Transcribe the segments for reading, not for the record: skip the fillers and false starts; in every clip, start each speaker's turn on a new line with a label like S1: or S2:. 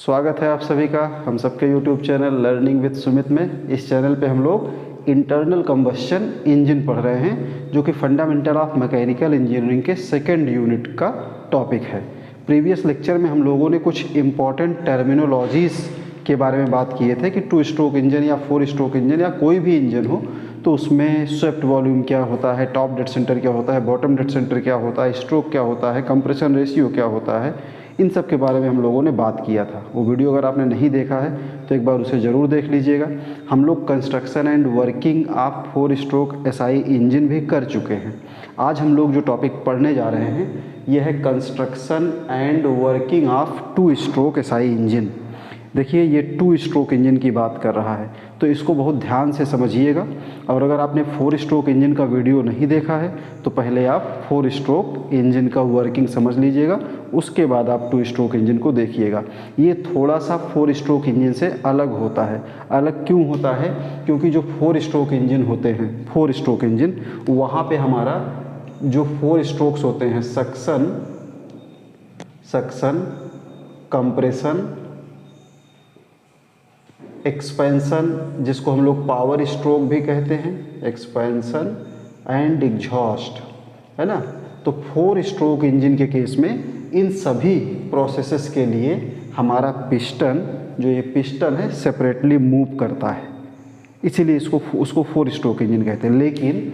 S1: स्वागत है आप सभी का हम सबके YouTube channel learning with Sumit में। इस चैनल पे हम लोग इंटरनल कंबस्शन इंजन पढ़ रहे हैं जो कि फंडामेंटल ऑफ मैकेनिकल इंजीनियरिंग के सेकेंड यूनिट का टॉपिक है। प्रीवियस लेक्चर में हम लोगों ने कुछ इम्पॉर्टेंट टर्मिनोलॉजीज़ के बारे में बात किए थे कि 2 स्ट्रोक इंजन या 4 स्ट्रोक इंजन या कोई भी इंजन हो तो उसमें स्वेप्ट वॉल्यूम क्या होता है, टॉप डेड सेंटर क्या होता है, बॉटम डेड सेंटर क्या होता है, स्ट्रोक क्या होता है, कंप्रेशन रेशियो क्या होता है, इन सब के बारे में हम लोगों ने बात किया था। वो वीडियो अगर आपने नहीं देखा है तो एक बार उसे ज़रूर देख लीजिएगा। हम लोग construction and working of 4 stroke SI engine भी कर चुके हैं। आज हम लोग जो टॉपिक पढ़ने जा रहे हैं यह है construction and working of 2 stroke SI engine. देखिए ये 2 स्ट्रोक इंजन की बात कर रहा है तो इसको बहुत ध्यान से समझिएगा। और अगर आपने 4 स्ट्रोक इंजन का वीडियो नहीं देखा है तो पहले आप 4 स्ट्रोक इंजन का वर्किंग समझ लीजिएगा, उसके बाद आप 2 स्ट्रोक इंजन को देखिएगा। ये थोड़ा सा 4 स्ट्रोक इंजन से अलग होता है। अलग क्यों होता है? क्योंकि जो 4 स्ट्रोक इंजन होते हैं, 4 स्ट्रोक इंजन, वहाँ पे हमारा जो 4 स्ट्रोक्स होते हैं सक्शन, कंप्रेशन, एक्सपेंशन, जिसको हम लोग पावर स्ट्रोक भी कहते हैं, एक्सपेंशन एंड एग्जॉस्ट, है ना। तो 4 स्ट्रोक इंजन के केस में इन सभी प्रोसेसेस के लिए हमारा पिस्टन, जो ये पिस्टन है, सेपरेटली मूव करता है, इसीलिए उसको 4 स्ट्रोक इंजन कहते हैं। लेकिन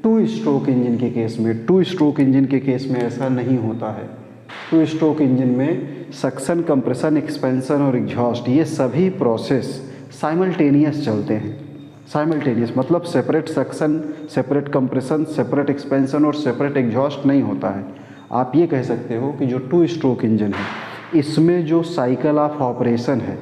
S1: 2 स्ट्रोक इंजन के केस में, 2 स्ट्रोक इंजन के केस में ऐसा नहीं होता है। 2 स्ट्रोक इंजन में सक्शन, कंप्रेशन, एक्सपेंशन और एग्जॉस्ट, ये सभी प्रोसेस साइमल्टेनियस चलते हैं। साइमल्टेनियस मतलब separate suction, separate compression, separate expansion और सेपरेट एग्जॉस्ट नहीं होता है। आप ये कह सकते हो कि जो 2 स्ट्रोक इंजन है इसमें जो साइकिल ऑफ ऑपरेशन है,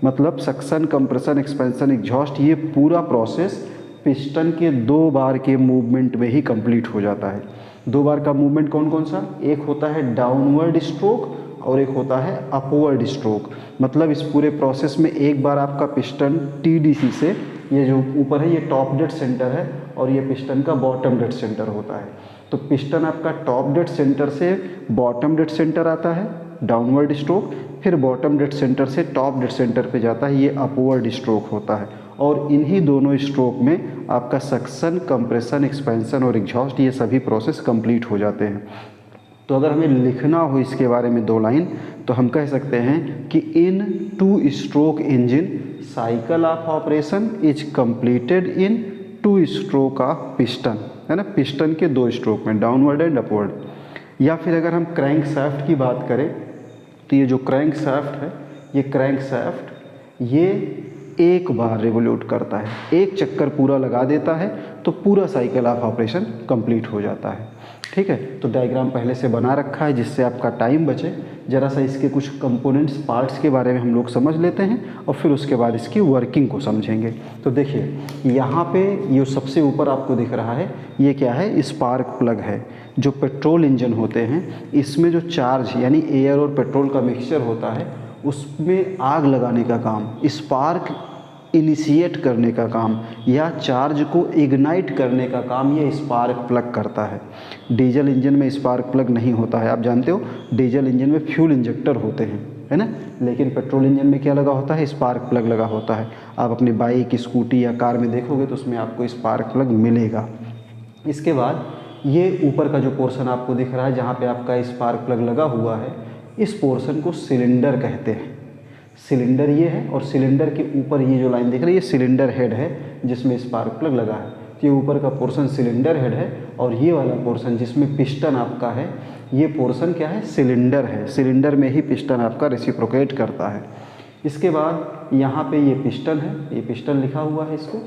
S1: मतलब सक्शन, कंप्रेशन, एक्सपेंशन, एग्जॉस्ट, ये पूरा प्रोसेस पिस्टन के 2 बार के मूवमेंट में ही कंप्लीट हो जाता है। 2 बार का मूवमेंट कौन कौन सा? एक होता है डाउनवर्ड स्ट्रोक और एक होता है अपवर्ड स्ट्रोक। मतलब इस पूरे प्रोसेस में एक बार आपका पिस्टन TDC से, ये जो ऊपर है ये टॉप डेड सेंटर है और ये पिस्टन का बॉटम डेड सेंटर होता है। तो पिस्टन आपका टॉप डेड सेंटर से बॉटम डेड सेंटर आता है, डाउनवर्ड स्ट्रोक, फिर बॉटम डेड सेंटर से टॉप डेड सेंटर पे जाता है, ये अपवर्ड स्ट्रोक होता है। और इन्हीं दोनों स्ट्रोक में आपका सक्शन, कंप्रेशन, एक्सपेंशन और एग्जॉस्ट, ये सभी प्रोसेस कंप्लीट हो जाते हैं। तो अगर हमें लिखना हो इसके बारे में 2 लाइन तो हम कह सकते हैं कि इन 2 stroke engine cycle of operation is completed in 2 stroke of piston, है ना, पिस्टन के 2 स्ट्रोक में, डाउनवर्ड एंड अपवर्ड। या फिर अगर हम क्रैंक शाफ्ट की बात करें तो ये जो क्रैंक शाफ्ट है, ये क्रैंक शाफ्ट ये एक बार रिवोल्यूट करता है, एक चक्कर पूरा लगा देता है तो पूरा साइकिल ऑफ ऑपरेशन कंप्लीट हो जाता है। ठीक है, तो डायग्राम पहले से बना रखा है जिससे आपका टाइम बचे। ज़रा सा इसके कुछ कंपोनेंट्स, पार्ट्स के बारे में हम लोग समझ लेते हैं और फिर उसके बाद इसकी वर्किंग को समझेंगे। तो देखिए यहाँ पे ये सबसे ऊपर आपको दिख रहा है, ये क्या है? स्पार्क प्लग है। जो पेट्रोल इंजन होते हैं इसमें जो चार्ज यानी एयर और पेट्रोल का मिक्सचर होता है उसमें आग लगाने का काम, स्पार्क इनिशिएट करने का काम या चार्ज को इग्नाइट करने का काम ये स्पार्क प्लग करता है। डीजल इंजन में स्पार्क प्लग नहीं होता है, आप जानते हो, डीजल इंजन में फ्यूल इंजेक्टर होते हैं, है ना। लेकिन पेट्रोल इंजन में क्या लगा होता है? स्पार्क प्लग लगा होता है। आप अपनी बाइक, स्कूटी या कार में देखोगे तो उसमें आपको स्पार्क प्लग मिलेगा। इसके बाद ये ऊपर का जो पोर्शन आपको दिख रहा है जहाँ पे आपका स्पार्क प्लग लगा हुआ है, इस पोर्शन को सिलेंडर कहते हैं। सिलेंडर ये है और सिलेंडर के ऊपर ये जो लाइन दिख रही है, ये सिलेंडर हेड है जिसमें स्पार्क प्लग लगा है। तो ये ऊपर का पोर्शन सिलेंडर हेड है और ये वाला पोर्शन जिसमें पिस्टन आपका है, ये पोर्शन क्या है? सिलेंडर है। सिलेंडर में ही पिस्टन आपका रेसिप्रोकेट करता है। इसके बाद यहाँ पे ये पिस्टन है, ये पिस्टन लिखा हुआ है इसको,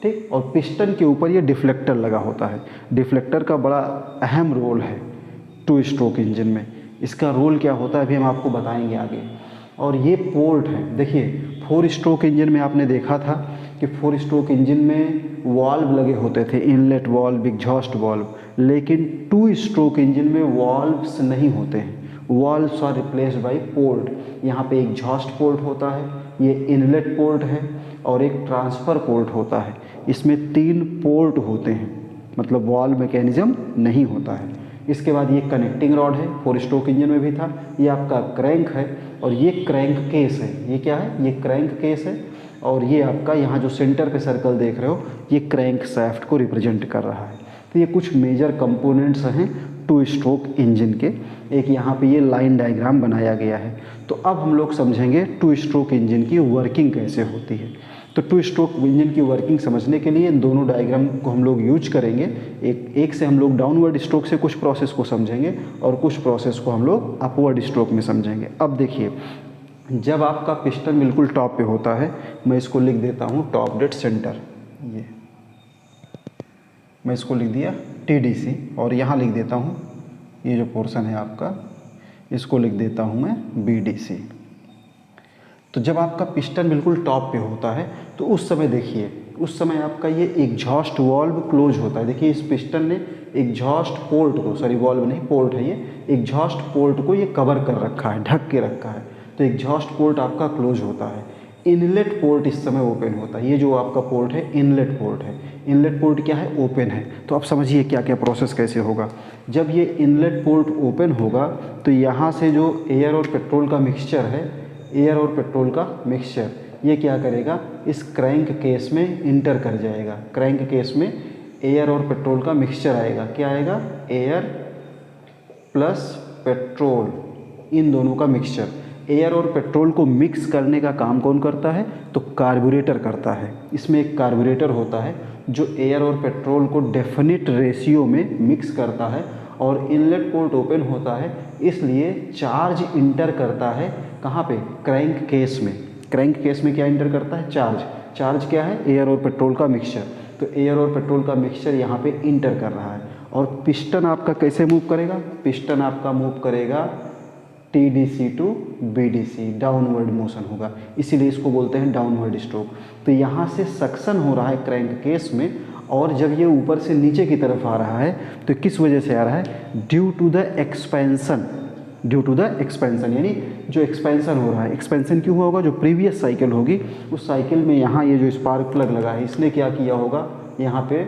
S1: ठीक। और पिस्टन के ऊपर ये डिफ्लेक्टर लगा होता है। डिफ्लेक्टर का बड़ा अहम रोल है 2 स्ट्रोक इंजन में। इसका रोल क्या होता है अभी हम आपको बताएंगे आगे। और ये पोर्ट है। देखिए 4 स्ट्रोक इंजन में आपने देखा था कि 4 स्ट्रोक इंजन में वाल्व लगे होते थे, इनलेट वाल्व, एग्जॉस्ट वाल्व। लेकिन 2 स्ट्रोक इंजन में वाल्व्स नहीं होते हैं, valves are replaced by port. यहाँ पे एग्जॉस्ट पोर्ट होता है, ये इनलेट पोर्ट है और एक ट्रांसफ़र पोर्ट होता है। इसमें 3 पोर्ट होते हैं, मतलब वाल्व मैकेनिज्म नहीं होता है। इसके बाद ये कनेक्टिंग रॉड है, 4 स्ट्रोक इंजन में भी था। ये आपका क्रैंक है और ये क्रैंक केस है। ये क्या है? ये क्रैंक केस है और ये आपका यहाँ जो सेंटर पे सर्कल देख रहे हो ये क्रैंक शाफ्ट को रिप्रेजेंट कर रहा है। तो ये कुछ मेजर कंपोनेंट्स हैं 2 स्ट्रोक इंजन के। एक यहाँ पे ये लाइन डायग्राम बनाया गया है। तो अब हम लोग समझेंगे 2 स्ट्रोक इंजन की वर्किंग कैसे होती है। तो 2 स्ट्रोक इंजन की वर्किंग समझने के लिए इन दोनों डायग्राम को हम लोग यूज करेंगे। एक से हम लोग डाउनवर्ड स्ट्रोक से कुछ प्रोसेस को समझेंगे और कुछ प्रोसेस को हम लोग अपवर्ड स्ट्रोक में समझेंगे। अब देखिए, जब आपका पिस्टन बिल्कुल टॉप पे होता है, मैं इसको लिख देता हूँ टॉप डेड सेंटर, ये मैं इसको लिख दिया TDC और यहाँ लिख देता हूँ ये जो पोर्शन है आपका, इसको लिख देता हूँ मैं BDC। तो जब आपका पिस्टन बिल्कुल टॉप पे होता है तो उस समय देखिए, उस समय आपका ये एग्जॉस्ट वाल्व क्लोज होता है। देखिए इस पिस्टन ने एग्जॉस्ट पोर्ट को, सॉरी वाल्व नहीं पोर्ट है, ये एग्जॉस्ट पोर्ट को ये कवर कर रखा है, ढक के रखा है। तो एग्जॉस्ट पोर्ट आपका क्लोज होता है। इनलेट पोर्ट इस समय ओपन होता है। ये जो आपका पोर्ट है इनलेट पोर्ट है। इनलेट पोर्ट क्या है? ओपन है। तो आप समझिए क्या क्या प्रोसेस कैसे होगा। जब ये इनलेट पोर्ट ओपन होगा तो यहाँ से जो एयर और पेट्रोल का मिक्सचर है, एयर और पेट्रोल का मिक्सचर, ये क्या करेगा? इस क्रैंक केस में इंटर कर जाएगा। क्रैंक केस में एयर और पेट्रोल का मिक्सचर आएगा। क्या आएगा? एयर प्लस पेट्रोल, इन दोनों का मिक्सचर। एयर और पेट्रोल को मिक्स करने का काम कौन करता है? तो कार्बोरेटर करता है। इसमें एक कार्बोरेटर होता है जो एयर और पेट्रोल को डेफिनिट रेशियो में मिक्स करता है और इनलेट पोर्ट ओपन होता है, इसलिए चार्ज इंटर करता है। कहाँ पे? क्रैंक केस में। क्रैंक केस में क्या इंटर करता है? चार्ज। चार्ज क्या है? एयर और पेट्रोल का मिक्सचर। तो एयर और पेट्रोल का मिक्सचर यहाँ पे इंटर कर रहा है। और पिस्टन आपका कैसे मूव करेगा? पिस्टन आपका मूव करेगा TDC to BDC, downward motion होगा, इसीलिए इसको बोलते हैं डाउनवर्ड स्ट्रोक। तो यहाँ से सक्शन हो रहा है क्रैंक केस में, और जब ये ऊपर से नीचे की तरफ आ रहा है तो किस वजह से आ रहा है? Due to the expansion. Due to the expansion, यानी जो एक्सपेंशन हो रहा है। एक्सपेंशन क्यों हुआ होगा? जो प्रीवियस साइकिल होगी उस साइकिल में यहाँ ये जो स्पार्क प्लग लगा है, इसने क्या किया होगा? यहाँ पे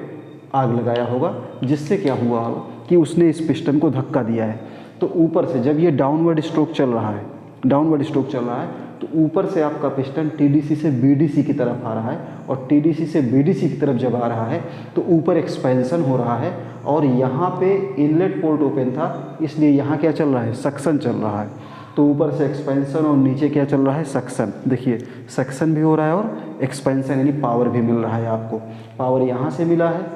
S1: आग लगाया होगा, जिससे क्या हुआ होगा कि उसने इस पिस्टन को धक्का दिया है। तो ऊपर से जब ये डाउनवर्ड स्ट्रोक चल रहा है, डाउनवर्ड स्ट्रोक चल रहा है, तो ऊपर से आपका पिस्टन TDC से BDC की तरफ आ रहा है, और TDC से BDC की तरफ जब आ रहा है तो ऊपर एक्सपेंशन हो रहा है, और यहाँ पे इनलेट पोर्ट ओपन था, इसलिए यहाँ क्या चल रहा है? सक्शन चल रहा है। तो ऊपर से एक्सपेंशन और नीचे क्या चल रहा है? सक्शन। देखिए सक्शन भी हो रहा है और एक्सपेंशन यानी पावर भी मिल रहा है आपको। पावर यहाँ से मिला है,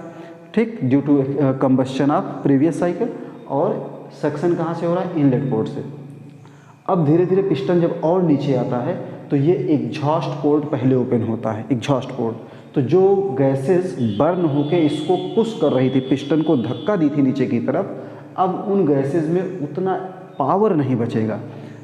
S1: ठीक, due to combustion of previous cycle, और सक्शन कहाँ से हो रहा है? इनलेट पोर्ट से। अब धीरे धीरे पिस्टन जब और नीचे आता है तो ये एग्जॉस्ट पोर्ट पहले ओपन होता है, एग्जॉस्ट पोर्ट। तो जो गैसेस बर्न होके इसको पुश कर रही थी, पिस्टन को धक्का दी थी नीचे की तरफ, अब उन गैसेस में उतना पावर नहीं बचेगा।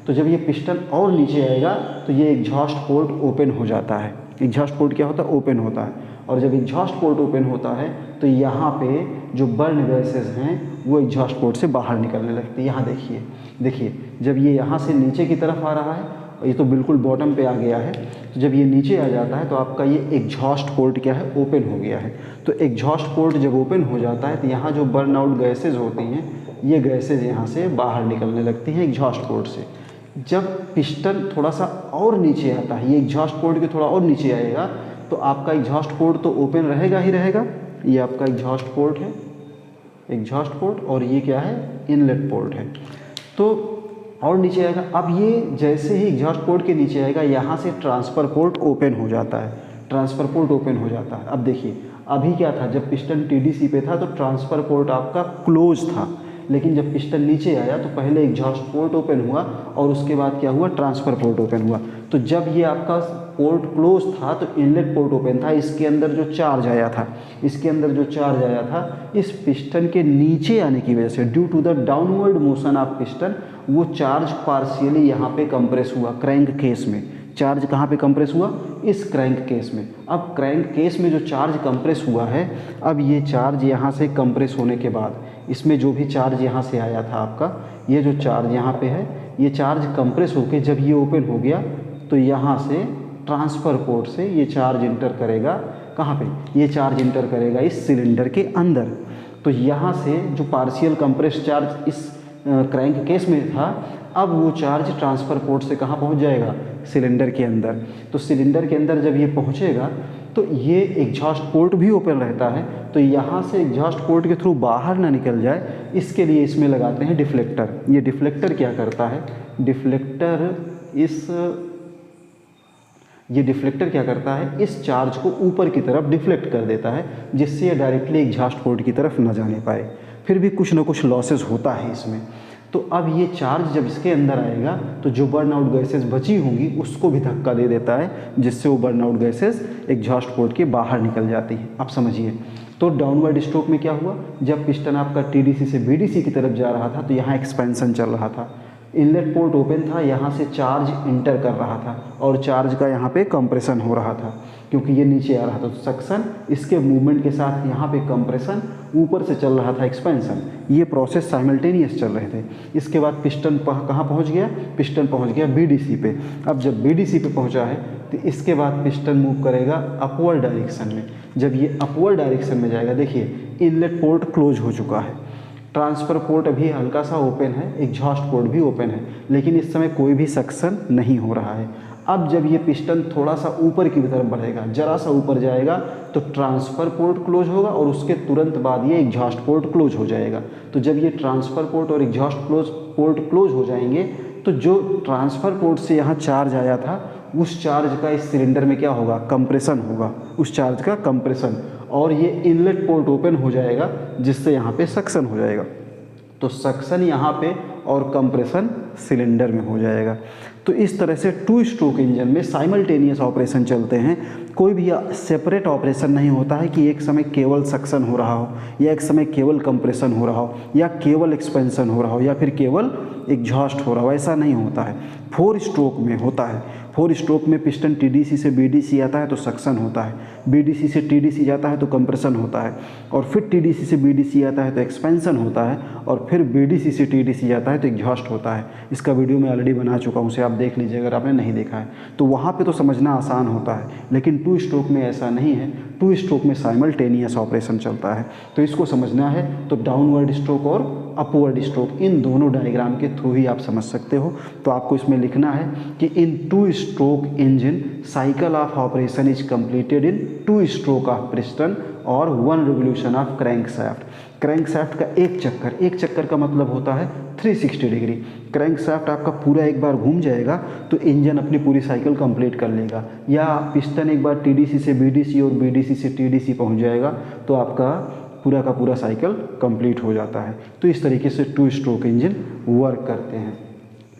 S1: तो जब ये पिस्टन और नीचे आएगा तो ये एग्जॉस्ट पोर्ट ओपन हो जाता है। एग्जॉस्ट पोर्ट क्या होता है? ओपन होता है। और जब एग्जॉस्ट पोर्ट ओपन होता है तो यहाँ पे जो बर्न गैसेस हैं वो एग्जॉस्ट पोर्ट से बाहर निकलने लगती है। यहाँ देखिए, देखिए जब ये यहाँ से नीचे की तरफ आ रहा है, ये तो बिल्कुल बॉटम पे आ गया है, तो जब ये नीचे आ जाता है तो आपका ये एग्जॉस्ट पोर्ट क्या है? ओपन हो गया है। तो एग्जॉस्ट पोर्ट जब ओपन हो जाता है तो यहाँ जो बर्न आउट गैसेज होती हैं, ये गैसेज यहाँ से बाहर निकलने लगती हैं एग्जॉस्ट पोर्ट से। जब पिस्टन थोड़ा सा और नीचे आता है, ये एग्जॉस्ट पोर्ट के थोड़ा और नीचे आएगा, तो आपका एग्जॉस्ट पोर्ट तो ओपन रहेगा ही रहेगा। ये आपका एग्जॉस्ट पोर्ट है, एग्जॉस्ट पोर्ट, और ये क्या है? इनलेट पोर्ट है। तो और नीचे आएगा। अब ये जैसे ही एग्जॉस्ट पोर्ट के नीचे आएगा, यहाँ से ट्रांसफ़र पोर्ट ओपन हो जाता है, ट्रांसफ़र पोर्ट ओपन हो जाता है। अब देखिए अभी क्या था? जब पिस्टन TDC पे था तो ट्रांसफ़र पोर्ट आपका क्लोज था, लेकिन जब पिस्टन नीचे आया तो पहले एग्जॉस्ट पोर्ट ओपन हुआ और उसके बाद क्या हुआ? ट्रांसफ़र पोर्ट ओपन हुआ। तो जब ये आपका पोर्ट क्लोज था तो इनलेट पोर्ट ओपन था, इसके अंदर जो चार्ज आया था, इसके अंदर जो चार्ज आया था, इस पिस्टन के नीचे आने की वजह से, due to the downward motion of piston, वो चार्ज पार्शियली यहाँ पे कंप्रेस हुआ क्रैंक केस में। चार्ज कहाँ पे कंप्रेस हुआ? इस क्रैंक केस में। अब क्रैंक केस में जो चार्ज कंप्रेस हुआ है, अब ये चार्ज यहाँ से कंप्रेस होने के बाद इसमें जो भी चार्ज यहाँ से आया था आपका, ये जो चार्ज यहाँ पे है, ये चार्ज कंप्रेस होके जब ये ओपन हो गया तो यहाँ से ट्रांसफ़र पोर्ट से ये चार्ज इंटर करेगा। कहाँ पे? ये चार्ज इंटर करेगा इस सिलेंडर के अंदर। तो यहाँ से जो पार्शियल कंप्रेस्ड चार्ज इस क्रैंक केस में था, अब वो चार्ज ट्रांसफ़र पोर्ट से कहाँ पहुँच जाएगा, सिलेंडर के अंदर। तो सिलेंडर के अंदर जब ये पहुँचेगा तो ये एग्जॉस्ट पोर्ट भी ओपन रहता है, तो यहाँ से एग्जॉस्ट पोर्ट के थ्रू बाहर ना निकल जाए, इसके लिए इसमें लगाते हैं डिफ्लेक्टर। ये डिफ्लेक्टर क्या करता है, ये डिफ्लेक्टर क्या करता है, इस चार्ज को ऊपर की तरफ डिफ्लेक्ट कर देता है, जिससे ये डायरेक्टली एग्जॉस्ट पोर्ट की तरफ न जाने पाए। फिर भी कुछ ना कुछ लॉसेस होता है इसमें। तो अब ये चार्ज जब इसके अंदर आएगा तो जो बर्न आउट गैसेस बची होंगी उसको भी धक्का दे देता है, जिससे वो burn out gases exhaust port के बाहर निकल जाती हैं। अब समझिए, तो डाउनवर्ड स्ट्रोक में क्या हुआ, जब पिस्टन आपका टीडीसी से बीडीसी की तरफ जा रहा था तो यहाँ एक्सपेंशन चल रहा था, इनलेट पोर्ट ओपन था, यहाँ से चार्ज इंटर कर रहा था और चार्ज का यहाँ पे कंप्रेशन हो रहा था, क्योंकि ये नीचे आ रहा था। तो सक्शन, इसके मूवमेंट के साथ यहाँ पे कंप्रेशन, ऊपर से चल रहा था एक्सपेंशन। ये प्रोसेस साइमल्टेनियस चल रहे थे। इसके बाद पिस्टन कहाँ पहुँच गया, पिस्टन पहुँच गया बीडीसी पे। अब जब बीडीसी पे पहुँचा है तो इसके बाद पिस्टन मूव करेगा अपवर्ड डायरेक्शन में। जब ये अपवर्ड डायरेक्शन में जाएगा, देखिए इनलेट पोर्ट क्लोज हो चुका है, ट्रांसफ़र पोर्ट अभी हल्का सा ओपन है, एग्जॉस्ट पोर्ट भी ओपन है, लेकिन इस समय कोई भी सक्शन नहीं हो रहा है। अब जब ये पिस्टन थोड़ा सा ऊपर की तरफ बढ़ेगा, जरा सा ऊपर जाएगा, तो ट्रांसफ़र पोर्ट क्लोज होगा और उसके तुरंत बाद ये एग्जॉस्ट पोर्ट क्लोज हो जाएगा। तो जब ये ट्रांसफ़र पोर्ट और एग्जॉस्ट पोर्ट क्लोज हो जाएंगे तो जो ट्रांसफ़र पोर्ट से यहाँ चार्ज आया था उस चार्ज का इस सिलेंडर में क्या होगा, कंप्रेशन होगा, उस चार्ज का कंप्रेशन, और ये इनलेट पोर्ट ओपन हो जाएगा, जिससे यहाँ पे सक्शन हो जाएगा। तो सक्शन यहाँ पे और कंप्रेशन सिलेंडर में हो जाएगा। तो इस तरह से टू स्ट्रोक इंजन में साइमल्टेनियस ऑपरेशन चलते हैं। कोई भी सेपरेट ऑपरेशन नहीं होता है कि एक समय केवल सक्शन हो रहा हो, या एक समय केवल कंप्रेशन हो रहा हो, या केवल एक्सपेंशन हो रहा हो, या फिर केवल एग्जॉस्ट हो रहा हो। ऐसा नहीं होता है, 4 स्ट्रोक में होता है। 4 स्ट्रोक में पिस्टन टीडीसी से बीडीसी आता है तो सक्शन होता है, बीडीसी से टीडीसी जाता है तो कंप्रेशन होता है, और फिर टीडीसी से बीडीसी आता है तो एक्सपेंशन होता है, और फिर बीडीसी से टीडीसी जाता है तो एग्जॉस्ट होता है। इसका वीडियो मैं ऑलरेडी बना चुका हूँ, उसे आप देख लीजिए अगर आपने नहीं देखा है। तो वहाँ पे तो समझना आसान होता है, लेकिन 2 स्ट्रोक में ऐसा नहीं है। 2 स्ट्रोक में साइमल्टेनियस ऑपरेशन चलता है। तो इसको समझना है तो डाउनवर्ड स्ट्रोक और अपवर्ड स्ट्रोक, इन दोनों डायग्राम के थ्रू ही आप समझ सकते हो। तो आपको इसमें लिखना है कि इन 2 stroke engine cycle of operation is completed in 2 stroke of piston और 1 रिवोल्यूशन ऑफ क्रैंकशाफ्ट। क्रैंकशाफ्ट का एक चक्कर का मतलब होता है 360 डिग्री। क्रैंकशाफ्ट आपका पूरा एक बार घूम जाएगा तो इंजन अपनी पूरी साइकिल कंप्लीट कर लेगा, या पिस्टन एक बार टीडीसी से बीडीसी और बीडीसी से टीडीसी पहुंच जाएगा तो आपका पूरा का पूरा साइकिल कंप्लीट हो जाता है। तो इस तरीके से 2 स्ट्रोक इंजन वर्क करते हैं।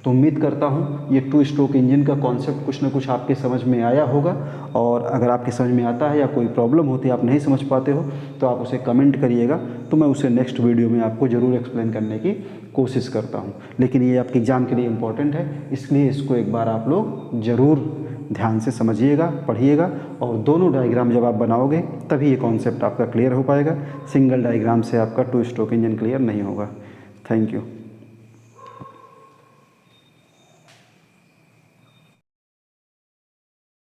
S1: तो उम्मीद करता हूँ ये 2 स्ट्रोक इंजन का कॉन्सेप्ट कुछ ना कुछ आपके समझ में आया होगा, और अगर आपके समझ में आता है या कोई प्रॉब्लम होती है, आप नहीं समझ पाते हो, तो आप उसे कमेंट करिएगा, तो मैं उसे नेक्स्ट वीडियो में आपको ज़रूर एक्सप्लेन करने की कोशिश करता हूँ। लेकिन ये आपके एग्ज़ाम के लिए इम्पॉर्टेंट है, इसलिए इसको एक बार आप लोग ज़रूर ध्यान से समझिएगा, पढ़िएगा, और दोनों डायग्राम जब आप बनाओगे तभी ये कॉन्सेप्ट आपका क्लियर हो पाएगा। सिंगल डायग्राम से आपका 2 स्ट्रोक इंजन क्लियर नहीं होगा। Thank you.